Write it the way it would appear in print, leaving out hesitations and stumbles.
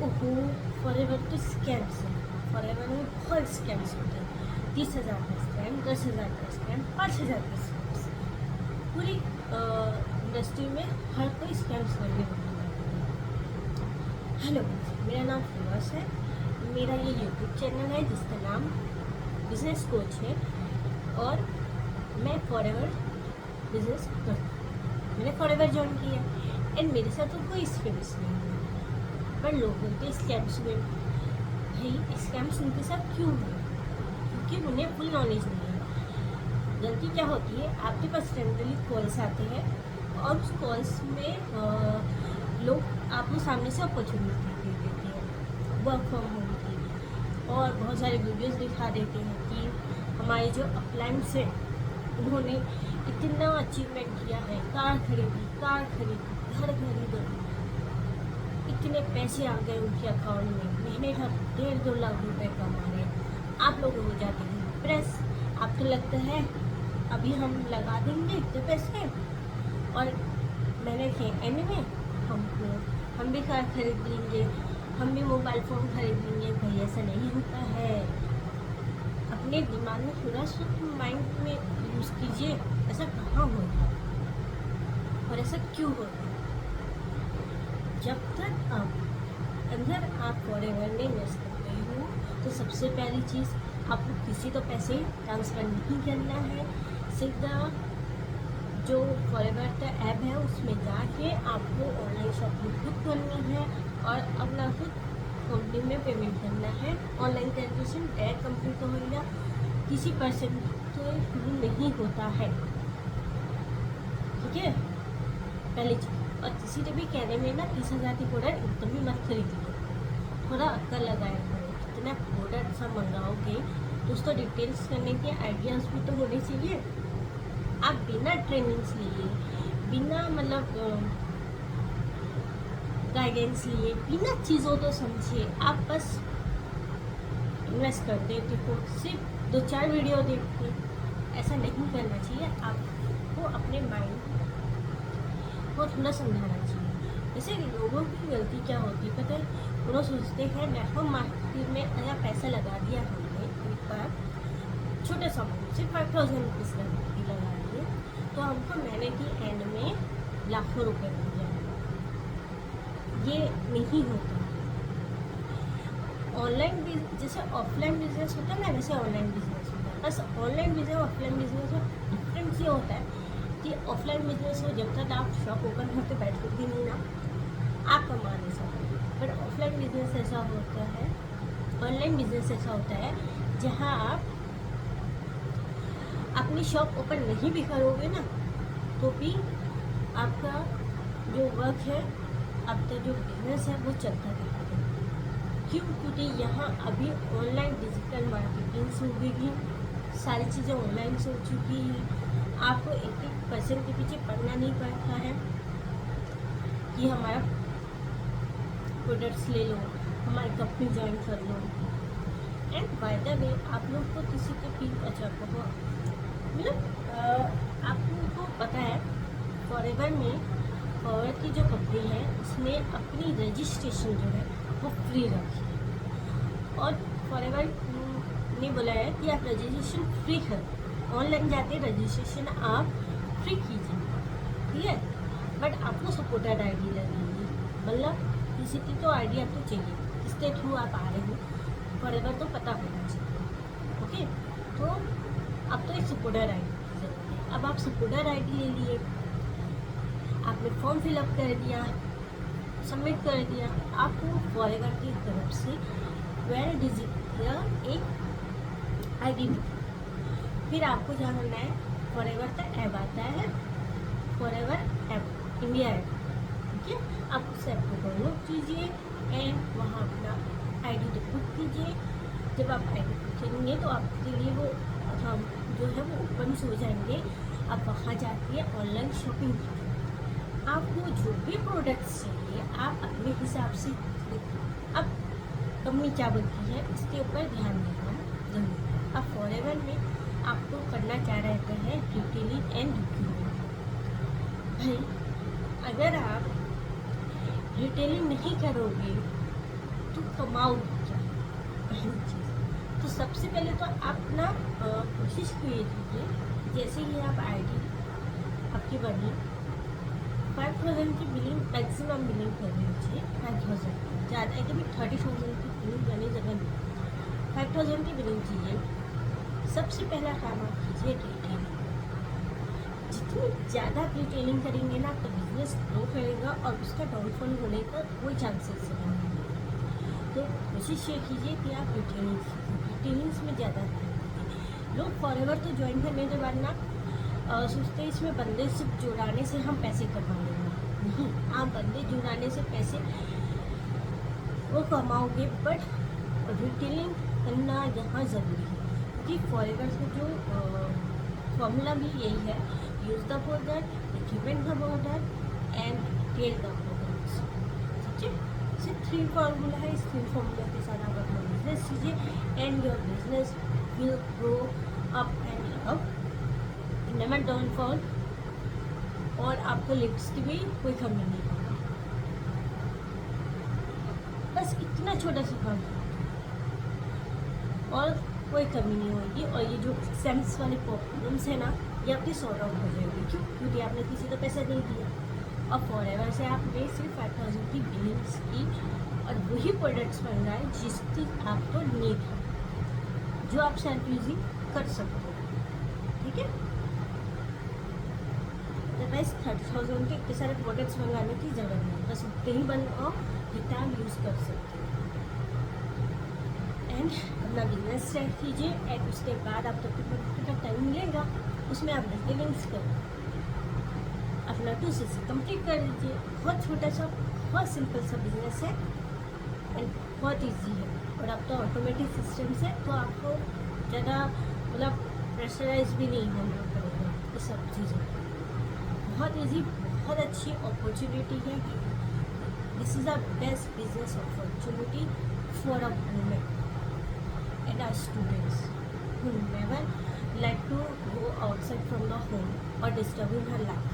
ओहो, फॉरएवर तो स्कैम्स है। फॉरएवर में बहुत स्कैम्स होते हैं। 30,000 का स्कैम, 10,000 का स्कैम, 5,000 का स्कैम्स। पूरी इंडस्ट्री में हर कोई स्कैम्स करने लगता है। हेलो, मेरा नाम फिरोज है। मेरा ये यूट्यूब चैनल है जिसका नाम बिजनेस कोच है और मैं फॉरएवर बिजनेस करता हूँ। मैंने फॉरएवर ज्वाइन किया एंड मेरे साथ तो कोई स्कैम्स नहीं हुआ, पर लोग बोलते हैं स्कैम्स हुए। भाई स्कैम्स उनके साथ क्यों हुए? क्योंकि उन्हें फुल नॉलेज नहीं है। गलती क्या होती है, आपके पास रेंडमली कॉल्स आते हैं और उस कॉल्स में लोग आपको सामने से अपॉर्चुनिटी दे देते हैं वर्क फ्रॉम होम की, और बहुत सारे वीडियोस दिखा देते हैं कि हमारे जो अपलाइंस हैं उन्होंने इतना अचीवमेंट किया है, कार खरीदी, घर खरीदो, इतने पैसे आ गए उनके अकाउंट में, महीने का 1.5-2 लाख रुपए कमा रहे हैं। आप लोग हो जाते हैं प्रेस। आपको लगता है अभी हम लगा देंगे इतने पैसे और मैंने के एंड में हम भी कार खरीद लेंगे, हम भी मोबाइल फ़ोन खरीद लेंगे। भाई ऐसा नहीं होता है। अपने दिमाग में थोड़ा सा माइंड में यूज़ कीजिए, ऐसा कहाँ होता है और ऐसा क्यों होता है? जब तक आप फॉरएवर में इन्वेस्ट करते हो तो सबसे पहली चीज़, आपको किसी को पैसे ट्रांसफ़र नहीं करना है। सीधा जो फॉरएवर का ऐप है उसमें जाके आपको ऑनलाइन शॉपिंग खुद करनी है और अपना खुद कंपनी में पेमेंट करना है। ऑनलाइन ट्रांजेक्शन डायरेक्ट कंपनी को होगा, किसी पर्सन के थ्रू नहीं होता है। ठीक है, पहली चीज़। और किसी ने भी कहने में ना 30,000 की प्रोडक्ट एकदम ही मत खरीदिए, थोड़ा अक्ल लगाया करो। कितना प्रोडक्ट सब मंगाओगे तो उसको डिटेल्स करने के आइडियाज़ भी तो होने चाहिए। आप बिना ट्रेनिंग्स लिए, बिना गाइडेंस लिए, बिना चीज़ों को समझिए आप बस इन्वेस्ट कर देते हो सिर्फ 2-4 वीडियो देख के। ऐसा नहीं करना चाहिए। आपको अपने माइंड को थोड़ा समझाना चाहिए। जैसे लोगों की गलती क्या होती है पता है, वो लोग सोचते हैं नेटवर्क मार्केटिंग में अगर पैसा लगा दिया हमने एक बार, छोटे सा सिर्फ 5,000 रुपीज़ लगा दिए तो हमको महीने की एंड में लाखों रुपए मिल जाएंगे। ये नहीं होता। ऑनलाइन जैसे ऑफलाइन बिजनेस होता है ना, वैसे ऑनलाइन बिजनेस होता है। बस ऑनलाइन बिजनेस ऑफलाइन बिजनेस में डिफरेंस ये होता है कि ऑफलाइन बिजनेस में जब तक आप शॉप ओपन करके बैठोगे नहीं ना, आप कमा नहीं सकते। पर ऑफलाइन बिजनेस ऐसा होता है, ऑनलाइन बिजनेस ऐसा होता है जहाँ आप अपनी शॉप ओपन नहीं भी करोगे ना तो भी आपका जो वर्क है, आपका जो बिजनेस है वो चलता रहेगा। क्यों? क्योंकि यहाँ अभी ऑनलाइन डिजिटल मार्केटिंग से होगी, सारी चीज़ें ऑनलाइन से हो चुकी हैं। आपको एक पर्सन के पीछे पड़ना नहीं पड़ता है कि हमारा प्रोडक्ट्स ले लो, हमारी कंपनी ज्वाइन कर लो। एंड बाय द वे आप लोग को किसी के पीछे आपको पता है फॉरएवर की जो कंपनी है उसने अपनी रजिस्ट्रेशन जो है वो फ्री रखी है और फॉरएवर ने बोला है कि आप रजिस्ट्रेशन फ्री करें। ऑनलाइन जाते रजिस्ट्रेशन आप फ्री कीजिए, ठीक है, बट आपको सपोर्टेड आईडी लगेगी। मतलब किसी की तो आईडी आपको चाहिए, किसके थ्रू आप आ रहे हो, फॉरएवर तो पता होना चाहिए। ओके, तो अब तो एक सपोर्टेड आईडी की जरूरत है। अब आप सपोर्टेड आईडी ले लिए, आपने फॉर्म फिलअप कर दिया, सबमिट कर दिया, आपको फॉरएवर की तरफ से 12 डिजिट का एक आईडी मिली। फिर आपको क्या करना है, फॉरएवर का ऐप आता है, फॉरएवर ऐप इंडिया ऐप, ठीक है। आप उस ऐप को डाउनलोड कीजिए एंड वहाँ अपना आईडी तो पुट कीजिए। जब आप आईडी पुट करेंगे तो आपके लिए वो जो है वो ओपन हो जाएंगे। आप वहाँ जाके ऑनलाइन शॉपिंग कीजिए। आपको जो भी प्रोडक्ट्स चाहिए आप अपने हिसाब से। अब कंपनी क्या बोलती है इसके ऊपर ध्यान देना जरूरी है। अब फॉरएवर में आपको करना क्या रहता है, रिटेलिंग एंड रिक्रूटमेंट। भाई अगर आप रिटेलिंग नहीं करोगे तो कमाओगे क्या, पहली चीज़। तो सबसे पहले तो आप ना कोशिश कीजिए, जैसे ही आप आईडी आपकी बनी 5,000 की बिलिंग मैक्सिमम बिलिंग करनी चाहिए। 5,000 ज़्यादा है कि भी 30,000 की बिलिंग करने जगह नहीं, 5,000 की बिलिंग चाहिए। सबसे पहला काम आप कीजिए रिटेलिंग। जितनी ज़्यादा आप रिटेलिंग करेंगे ना तो बिजनेस ग्रो करेगा और उसका डाउनफॉल होने का कोई चांसेस नहीं है। तो कोशिश ये कीजिए कि आप रिटेलिंग सीखें, रिटेलिंग्स में ज़्यादा लोग फॉरएवर तो ज्वाइन करने के बाद ना सोचते हैं इसमें बंदे सिर्फ जुड़ाने से हम पैसे कमा लेंगे। नहीं, आप बंदे जुड़ाने से पैसे वो कमाओगे, बट रिटेलिंग करना यहाँ ज़रूरी है, क्योंकि फॉरएवर से जो फॉर्मूला भी यही है, use the product, equipment the product and tell the products. ठीक है, सिर्फ 3 फार्मूला है। इस 3 फार्मूला के साथ आप अपना बिजनेस कीजिए and your business will grow up and up, never downfall, और आपको लिफ्ट्स की भी कोई कमी नहीं होगी। बस इतना छोटा सा काम और कोई कमी नहीं होगी। और ये जो एग्जाम्स वाली प्रॉब्लम्स है ना, ये आपकी सॉर्ट आउट हो जाएगी। क्यों? क्योंकि आपने किसी को पैसा नहीं दिया और फॉरएवर से आपने सिर्फ 5,000 की बिलिंग्स की और वही प्रोडक्ट्स बन रहा है जिसकी आपको नीड है, जो आप सेल्फ यूजिंग कर सकते हो। ठीक है, अदरवाइज 30,000 के इतने सारे प्रोडक्ट्स मंगाने की ज़रूरत नहीं, बस उतने ही बनाओ जितना आप यूज़ कर सकते हो। एंड अपना बिजनेस स्टार्ट कीजिए एंड उसके बाद आप तब का टाइम मिलेगा उसमें आप रिटेलिंग्स करो, अपना 2 CC कंप्लीट कर लीजिए। बहुत छोटा सा, बहुत सिंपल सा बिजनेस है एंड बहुत इजी है। और अब तो ऑटोमेटिक सिस्टम से तो आपको ज़्यादा मतलब प्रेशराइज भी नहीं होना पड़ेगा ये सब चीज़ें। बहुत इजी, बहुत अच्छी अपॉर्चुनिटी है। This is a best business opportunity for a women and our students who never like to go outside from the home or disturbing her life.